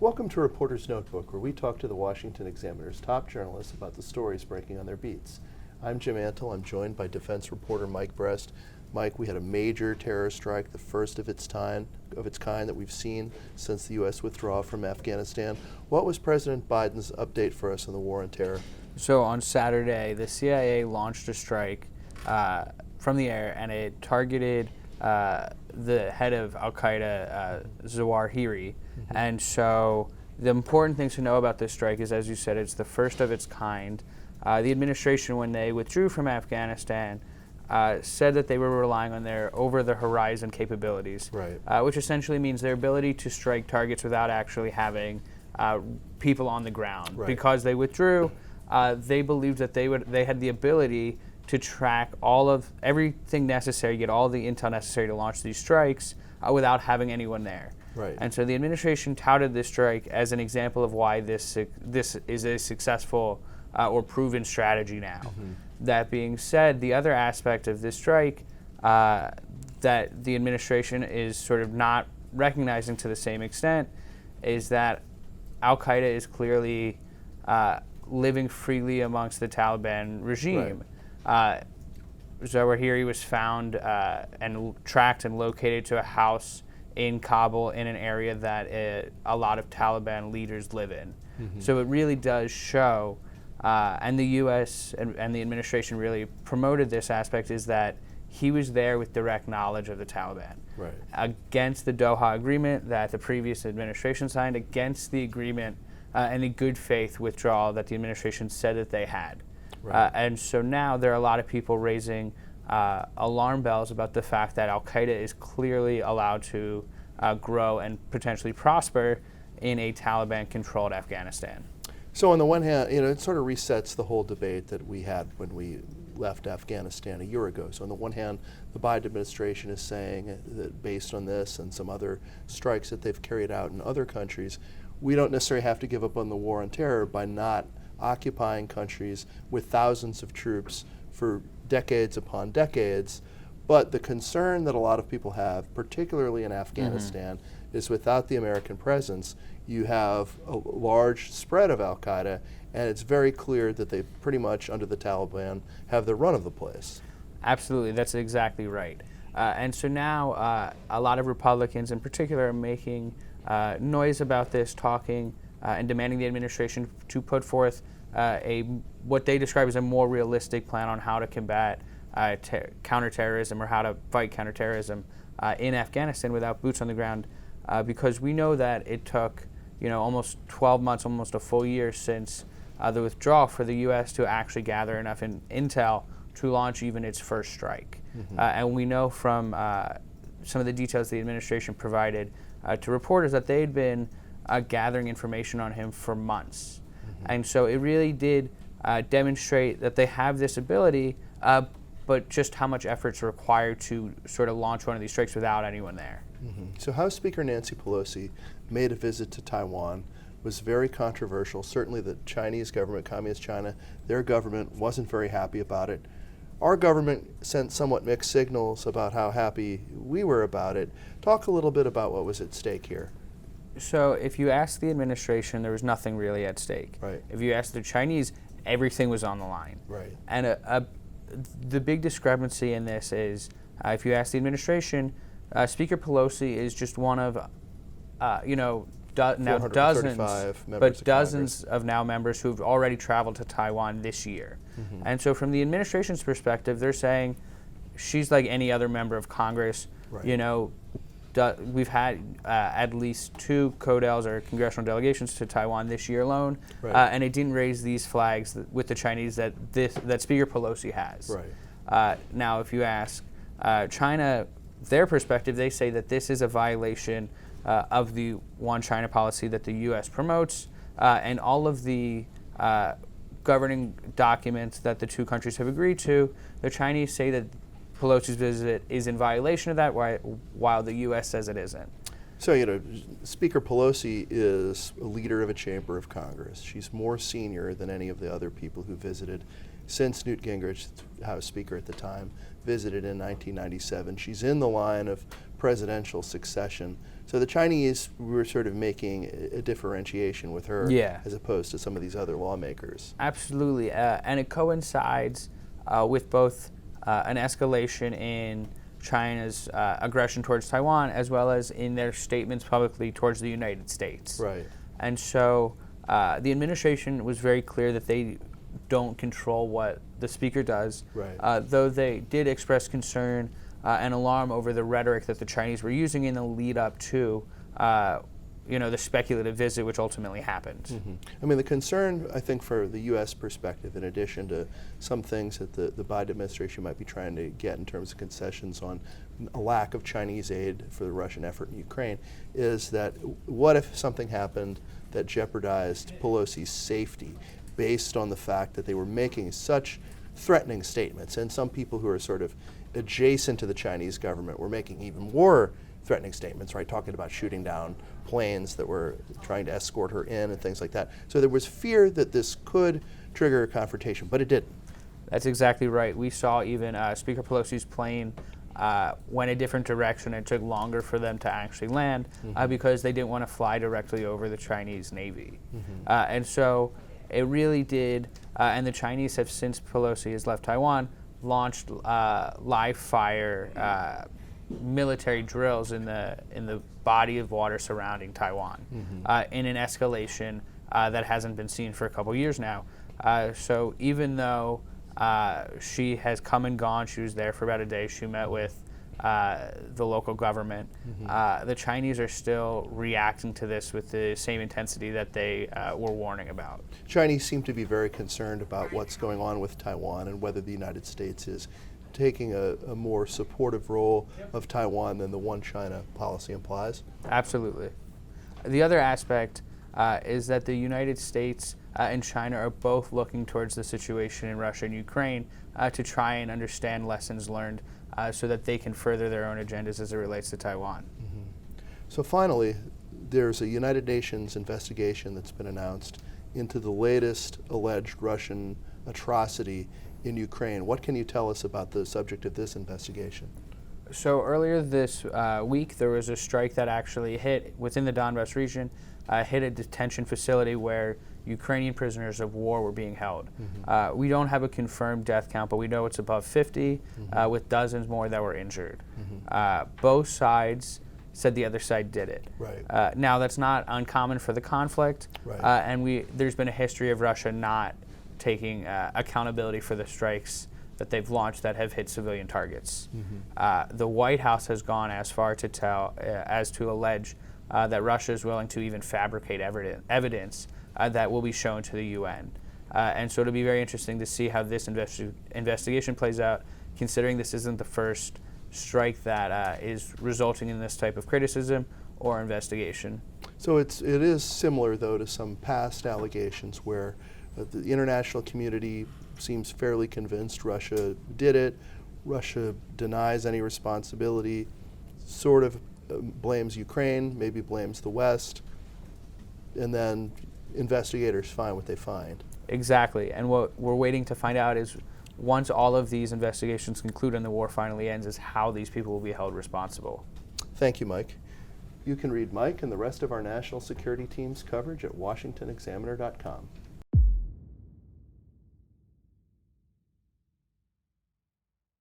Welcome to Reporter's Notebook, where we talk to the Washington Examiner's top journalists about the stories breaking on their beats. I'm Jim Antle. I'm joined by defense reporter Mike Brest. Mike, we had a major terror strike, the first of its kind that we've seen since the U.S. withdrawal from Afghanistan. What was President Biden's update for us on the war on terror? So on Saturday, the CIA launched a strike from the air, and it targeted the head of Al-Qaeda, Zawahiri. And so the important thing to know about this strike is, as you said, it's the first of its kind. The administration, when they withdrew from Afghanistan, said that they were relying on their over-the-horizon capabilities, right. Which essentially means their ability to strike targets without actually having people on the ground. Right. Because they withdrew, they believed that they had the ability to track all of everything necessary, get all the intel necessary to launch these strikes without having anyone there. Right. And so the administration touted this strike as an example of why this is a successful or proven strategy now. Mm-hmm. That being said, the other aspect of this strike that the administration is sort of not recognizing to the same extent is that Al-Qaeda is clearly living freely amongst the Taliban regime. Right. Zawahiri was found and tracked and located to a house in Kabul in an area that a lot of Taliban leaders live in. Mm-hmm. So it really does show, and the U.S. and the administration really promoted this aspect, is that he was there with direct knowledge of the Taliban. Right. Against the Doha Agreement that the previous administration signed, against the agreement and the good faith withdrawal that the administration said that they had. Right. And so now there are a lot of people raising alarm bells about the fact that Al-Qaeda is clearly allowed to grow and potentially prosper in a Taliban-controlled Afghanistan. So on the one hand, it sort of resets the whole debate that we had when we left Afghanistan a year ago. So on the one hand, the Biden administration is saying that based on this and some other strikes that they've carried out in other countries, we don't necessarily have to give up on the war on terror by not occupying countries with thousands of troops for decades upon decades. But the concern that a lot of people have, particularly in Afghanistan, is without the American presence, you have a large spread of Al-Qaeda, and it's very clear that they pretty much, under the Taliban, have the run of the place. Absolutely, that's exactly right. And so now a lot of Republicans in particular are making noise about this, talking and demanding the administration to put forth what they describe as a more realistic plan on how to combat counterterrorism, or how to fight counterterrorism in Afghanistan without boots on the ground, because we know that it took almost 12 months, almost a full year since the withdrawal for the U.S. to actually gather enough intel to launch even its first strike. Mm-hmm. And we know from some of the details the administration provided to reporters that they'd been gathering information on him for months. Mm-hmm. And so it really did demonstrate that they have this ability, but just how much effort's required to sort of launch one of these strikes without anyone there. Mm-hmm. So House Speaker Nancy Pelosi made a visit to Taiwan, was very controversial. Certainly the Chinese government, Communist China, their government wasn't very happy about it. Our government sent somewhat mixed signals about how happy we were about it. Talk a little bit about what was at stake here. So if you ask the administration, there was nothing really at stake. Right. If you ask the Chinese, everything was on the line. Right. And the big discrepancy in this is, if you ask the administration, Speaker Pelosi is just one of, now dozens of now members who've already traveled to Taiwan this year. Mm-hmm. And so from the administration's perspective, they're saying she's like any other member of Congress. Right. We've had at least 2 CODELs, or congressional delegations, to Taiwan this year alone, right. And it didn't raise these flags with the Chinese that Speaker Pelosi has. Right. Now, if you ask China, their perspective, they say that this is a violation of the One China policy that the U.S. promotes, and all of the governing documents that the two countries have agreed to. The Chinese say that Pelosi's visit is in violation of that, while the U.S. says it isn't. So, Speaker Pelosi is a leader of a chamber of Congress. She's more senior than any of the other people who visited since Newt Gingrich, House Speaker at the time, visited in 1997. She's in the line of presidential succession. So the Chinese were sort of making a differentiation with her as opposed to some of these other lawmakers. Absolutely. And it coincides with both an escalation in China's aggression towards Taiwan, as well as in their statements publicly towards the United States. Right. And so the administration was very clear that they don't control what the speaker does, though they did express concern and alarm over the rhetoric that the Chinese were using in the lead up to the speculative visit, which ultimately happened. Mm-hmm. I mean, the concern, I think, for the U.S. perspective, in addition to some things that the Biden administration might be trying to get in terms of concessions on a lack of Chinese aid for the Russian effort in Ukraine, is that what if something happened that jeopardized Pelosi's safety based on the fact that they were making such threatening statements, and some people who are sort of adjacent to the Chinese government were making even more threatening statements, right, talking about shooting down planes that were trying to escort her in and things like that. So there was fear that this could trigger a confrontation, but it didn't. That's exactly right. We saw even Speaker Pelosi's plane went a different direction. It took longer for them to actually land because they didn't want to fly directly over the Chinese Navy. And so it really did, and the Chinese have, since Pelosi has left Taiwan, launched live fire military drills in the body of water surrounding Taiwan in an escalation that hasn't been seen for a couple years now. So even though she has come and gone, she was there for about a day, she met with the local government, the Chinese are still reacting to this with the same intensity that they were warning about. Chinese seem to be very concerned about what's going on with Taiwan and whether the United States is taking a more supportive role of Taiwan than the one China policy implies. Absolutely. The other aspect is that the United States and China are both looking towards the situation in Russia and Ukraine to try and understand lessons learned so that they can further their own agendas as it relates to Taiwan. So finally, there's a United Nations investigation that's been announced into the latest alleged Russian atrocity in Ukraine. What can you tell us about the subject of this investigation? So earlier this week, there was a strike that actually hit within the Donbas region, hit a detention facility where Ukrainian prisoners of war were being held. We don't have a confirmed death count, but we know it's above 50, with dozens more that were injured. Both sides said the other side did it. Now, that's not uncommon for the conflict, and there's been a history of Russia not taking accountability for the strikes that they've launched that have hit civilian targets. The White House has gone as far as to allege that Russia is willing to even fabricate evidence that will be shown to the UN. And so it'll be very interesting to see how this investigation plays out, considering this isn't the first strike that is resulting in this type of criticism or investigation. So it is similar, though, to some past allegations where the international community seems fairly convinced Russia did it. Russia denies any responsibility, sort of blames Ukraine, maybe blames the West, and then investigators find what they find. Exactly. And what we're waiting to find out is, once all of these investigations conclude and the war finally ends, is how these people will be held responsible. Thank you, Mike. You can read Mike and the rest of our national security team's coverage at washingtonexaminer.com.